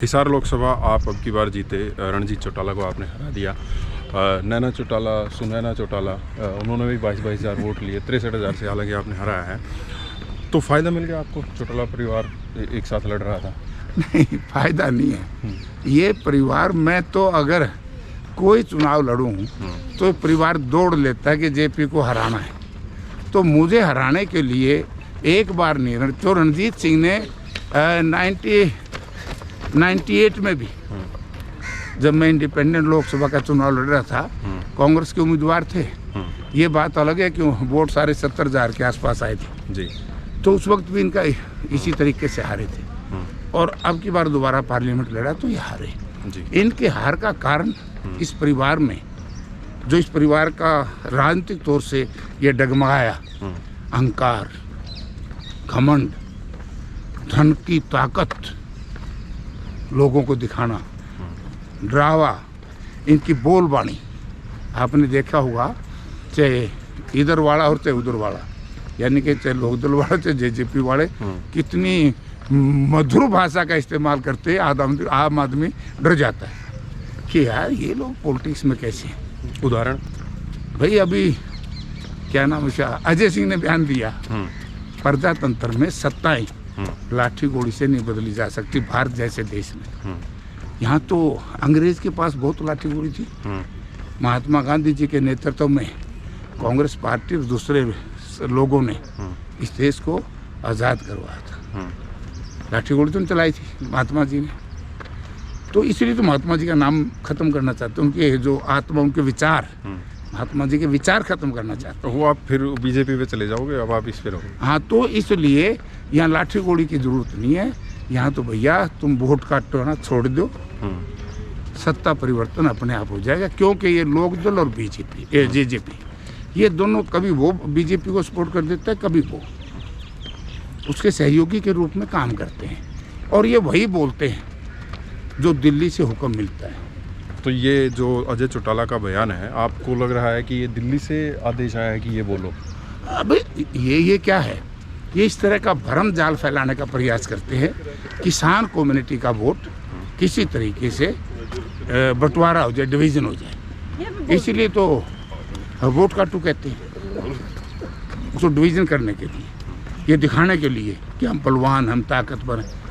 हिसार लोकसभा आप अब की बार जीते, रणजीत चौटाला को आपने हरा दिया। नैना चौटाला, सुनैना चौटाला, उन्होंने भी 22,000 वोट लिए, 63,000 से हालांकि आपने हराया है। तो फ़ायदा मिल गया आपको? चौटाला परिवार एक साथ लड़ रहा था। नहीं, फायदा नहीं है। ये परिवार, मैं तो अगर कोई चुनाव लड़ूं तो परिवार दौड़ लेता है कि जेपी को हराना है। तो मुझे हराने के लिए एक बार नहीं, तो रणजीत सिंह ने 98 में भी, जब मैं इंडिपेंडेंट लोकसभा का चुनाव लड़ रहा था, कांग्रेस के उम्मीदवार थे। ये बात अलग है कि वोट सारे 70,000 के आसपास आए थे जी। तो उस वक्त भी इनका इसी तरीके से हारे थे। और अब की बार दोबारा पार्लियामेंट लड़ा तो ये हारे जी। इनके हार का कारण इस परिवार में, जो इस परिवार का राजनीतिक तौर से ये डगमगाया, अहंकार, घमंड, धन की ताकत लोगों को दिखाना, ड्रावा, इनकी बोलबानी, आपने देखा होगा, चाहे इधर वाला और चाहे उधर वाला, यानी कि चाहे लोकदल वाले चाहे जेजेपी वाले, कितनी मधुर भाषा का इस्तेमाल करते हैं। आम आदमी डर जाता है कि यार ये लोग पॉलिटिक्स में कैसे हैं। उदाहरण भाई, अभी क्या नाम है, अजय सिंह ने बयान दिया, प्रजातंत्र में सत्ताएं लाठी गोली से नहीं बदली जा सकती। भारत जैसे देश में, यहाँ तो अंग्रेज के पास बहुत लाठी गोली थी। महात्मा गांधी जी के नेतृत्व में कांग्रेस पार्टी और दूसरे लोगों ने इस देश को आज़ाद करवाया था। लाठी गोली तो नहीं चलाई थी महात्मा जी ने। तो इसलिए तो महात्मा जी का नाम खत्म करना चाहते हैं। उनके जो आत्मा, उनके विचार, महात्मा जी के विचार खत्म करना चाहते तो वो आप फिर बीजेपी पे चले जाओगे, अब आप इस पे रहोगे? हाँ, तो इसलिए यहाँ लाठी गोली की जरूरत नहीं है। यहाँ तो भैया तुम वोट काटना छोड़ दो, सत्ता परिवर्तन अपने आप हो जाएगा। क्योंकि ये लोकदल और बीजेपी, जेजेपी, ये दोनों कभी वो बीजेपी को सपोर्ट कर देता है, कभी वो उसके सहयोगी के रूप में काम करते हैं। और ये वही बोलते हैं जो दिल्ली से हुक्म मिलता है। तो ये जो अजय चौटाला का बयान है, आपको लग रहा है कि ये दिल्ली से आदेश आया है कि ये बोलो? अब ये क्या है, ये इस तरह का भ्रम जाल फैलाने का प्रयास करते हैं। किसान कम्युनिटी का वोट किसी तरीके से बंटवारा हो जाए, डिवीजन हो जाए, इसीलिए तो वोट काटू कहते हैं उसको, डिवीजन करने के लिए, ये दिखाने के लिए कि हम बलवान, हम ताकतवर हैं।